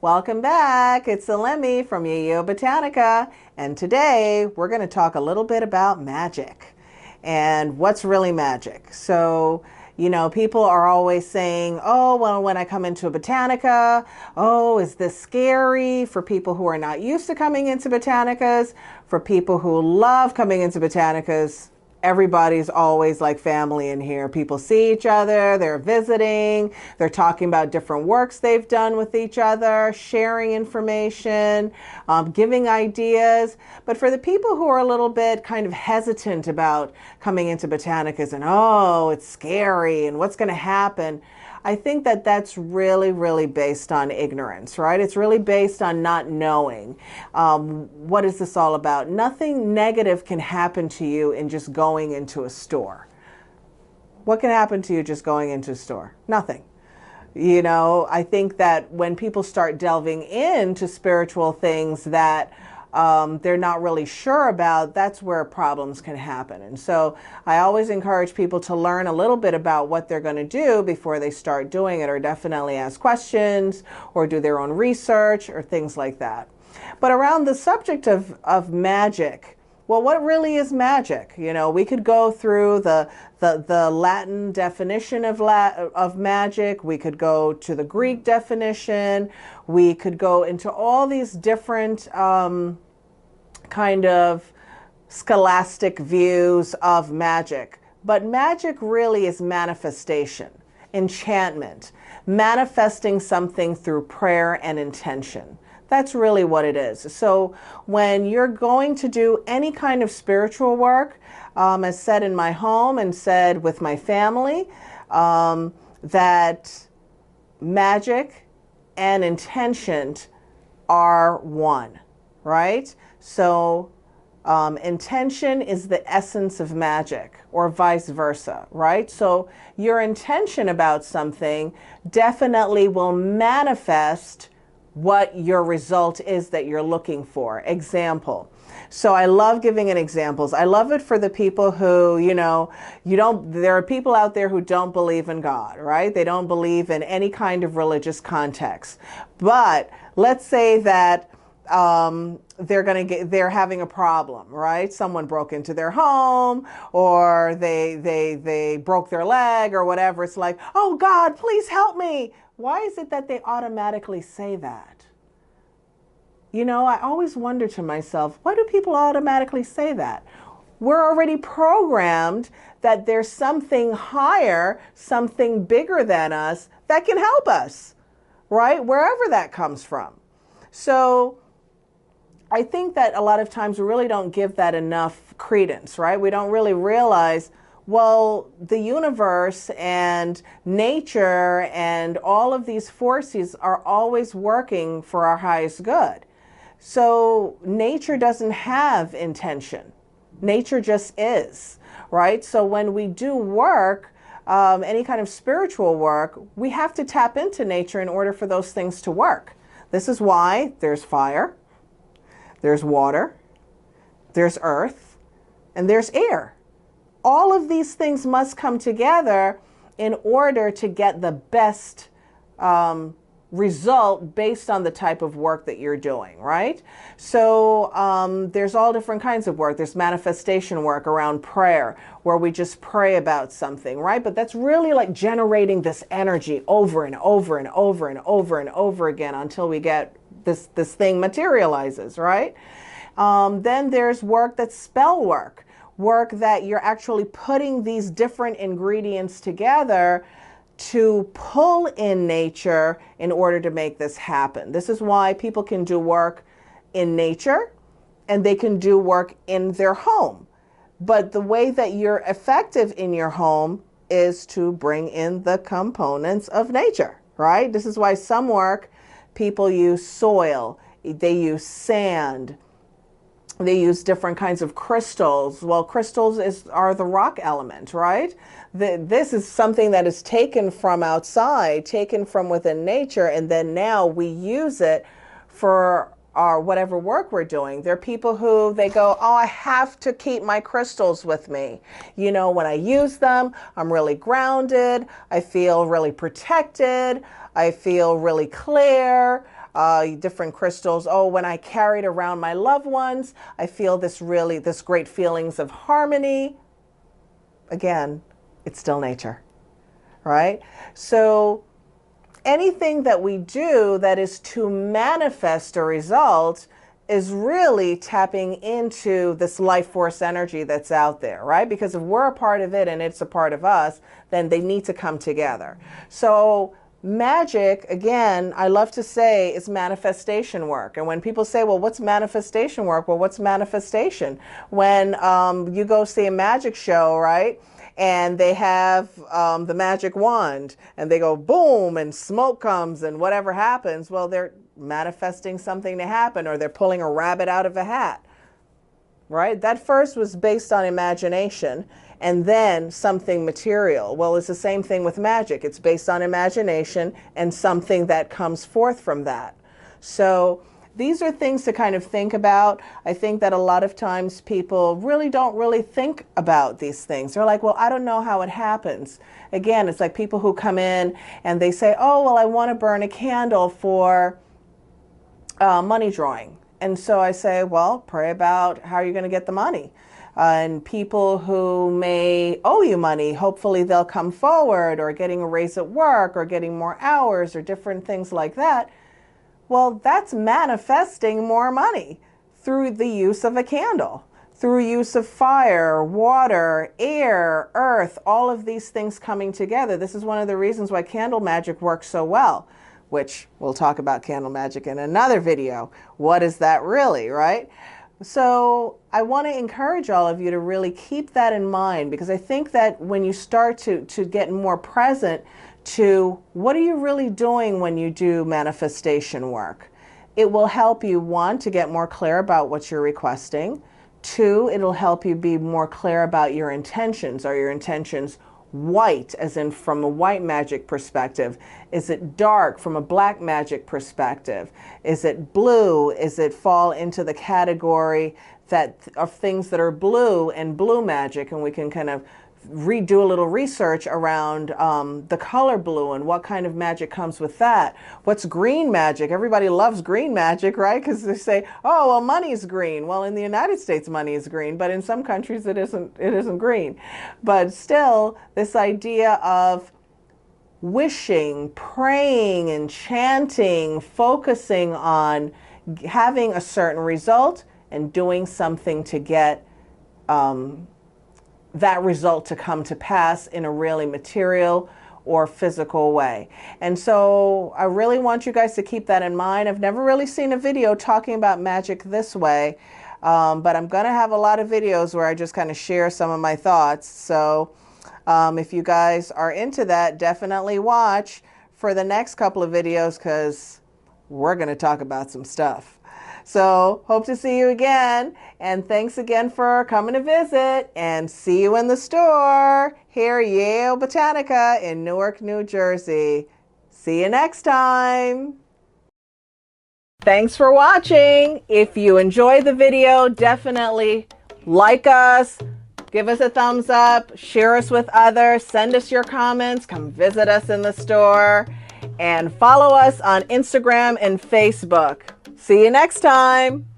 Welcome back. It's Salemi from Yeyeo Botanica, and today we're going to talk a little bit about magic and what's really magic. So, people are always saying, oh, well, when I come into a botanica, oh, is this scary for people who are not used to coming into botanicas? For people who love coming into botanicas, everybody's always like family in here. People see each other, they're visiting, they're talking about different works they've done with each other, sharing information, giving ideas. But for the people who are a little bit kind of hesitant about coming into botanicas and, oh, it's scary and what's going to happen, I think that that's really, really based on ignorance, right? It's really based on not knowing. What is this all about? Nothing negative can happen to you in just going into a store. What can happen to you just going into a store? Nothing. I think that when people start delving into spiritual things that they're not really sure about, that's where problems can happen. And so I always encourage people to learn a little bit about what they're going to do before they start doing it, or definitely ask questions or do their own research or things like that. But around the subject of magic, well, what really is magic? We could go through the Latin definition of magic. We could go to the Greek definition. We could go into all these different kind of scholastic views of magic. But magic really is manifestation, enchantment, manifesting something through prayer and intention. That's really what it is. So when you're going to do any kind of spiritual work, as said in my home and said with my family, that magic and intention are one, right? So intention is the essence of magic, or vice versa, right? So your intention about something definitely will manifest what your result is that you're looking for. Example. So I love giving an examples. I love it for the people who, there are people out there who don't believe in God, right? They don't believe in any kind of religious context. But let's say that they're having a problem, right? Someone broke into their home, or they broke their leg or whatever. It's like, oh God, please help me. Why is it that they automatically say that? I always wonder to myself, why do people automatically say that? We're already programmed that there's something higher, something bigger than us that can help us, right? Wherever that comes from. So I think that a lot of times we really don't give that enough credence, right? We don't really realize, well, the universe and nature and all of these forces are always working for our highest good. So nature doesn't have intention. Nature just is, right? So when we do work, any kind of spiritual work, we have to tap into nature in order for those things to work. This is why there's fire, there's water, there's earth, and there's air. All of these things must come together in order to get the best result based on the type of work that you're doing, right? So there's all different kinds of work. There's manifestation work around prayer, where we just pray about something, right? But that's really like generating this energy over and over and over and over and over again until we get this thing materializes, right? Then there's work that's spell work that you're actually putting these different ingredients together to pull in nature in order to make this happen. This is why people can do work in nature and they can do work in their home. But the way that you're effective in your home is to bring in the components of nature, right? This is why some work, people use soil, they use sand, they use different kinds of crystals. Well, crystals are the rock element, right? This is something that is taken from outside, taken from within nature, and then now we use it for our whatever work we're doing. There are people who they go, oh, I have to keep my crystals with me. When I use them, I'm really grounded. I feel really protected. I feel really clear. different crystals. Oh, when I carry it around my loved ones, I feel this great feelings of harmony. Again, it's still nature, right? So anything that we do that is to manifest a result is really tapping into this life force energy that's out there, right? Because if we're a part of it and it's a part of us, then they need to come together. So magic, again, I love to say, is manifestation work. And when people say, well, what's manifestation work? Well, what's manifestation? When you go see a magic show, right? And they have the magic wand and they go boom and smoke comes and whatever happens, well, they're manifesting something to happen, or they're pulling a rabbit out of a hat, right? That first was based on imagination and then something material. Well, it's the same thing with magic. It's based on imagination and something that comes forth from that. So these are things to kind of think about. I think that a lot of times people don't really think about these things. They're like, well, I don't know how it happens. Again, it's like people who come in and they say, oh, well, I want to burn a candle for money drawing. And so I say, well, pray about how you're going to get the money. And people who may owe you money, hopefully they'll come forward, or getting a raise at work, or getting more hours, or different things like that. Well, that's manifesting more money through the use of a candle, through use of fire, water, air, earth, all of these things coming together. This is one of the reasons why candle magic works so well, which we'll talk about candle magic in another video. What is that really, right? So I want to encourage all of you to really keep that in mind, because I think that when you start to get more present to what are you really doing when you do manifestation work, it will help you, one, to get more clear about what you're requesting. Two, it'll help you be more clear about your intentions. Are your intentions white, as in from a white magic perspective? Is it dark from a black magic perspective? Is it blue? Is it fall into the category that of things that are blue and blue magic? And we can kind of redo a little research around the color blue and what kind of magic comes with that. What's green magic? Everybody loves green magic, right? Because they say, oh, well, money's green. Well, in the United States, money is green, but in some countries it isn't green. But still, this idea of wishing, praying, and chanting, focusing on having a certain result and doing something to get that result to come to pass in a really material or physical way. And so I really want you guys to keep that in mind. I've never really seen a video talking about magic this way, but I'm going to have a lot of videos where I just kind of share some of my thoughts. So if you guys are into that, definitely watch for the next couple of videos, because we're going to talk about some stuff. So hope to see you again, and thanks again for coming to visit, and see you in the store here at Yeyeo Botanica in Newark, New Jersey. See you next time. Thanks for watching. If you enjoyed the video, definitely like us, give us a thumbs up, share us with others, send us your comments, come visit us in the store, and follow us on Instagram and Facebook. See you next time.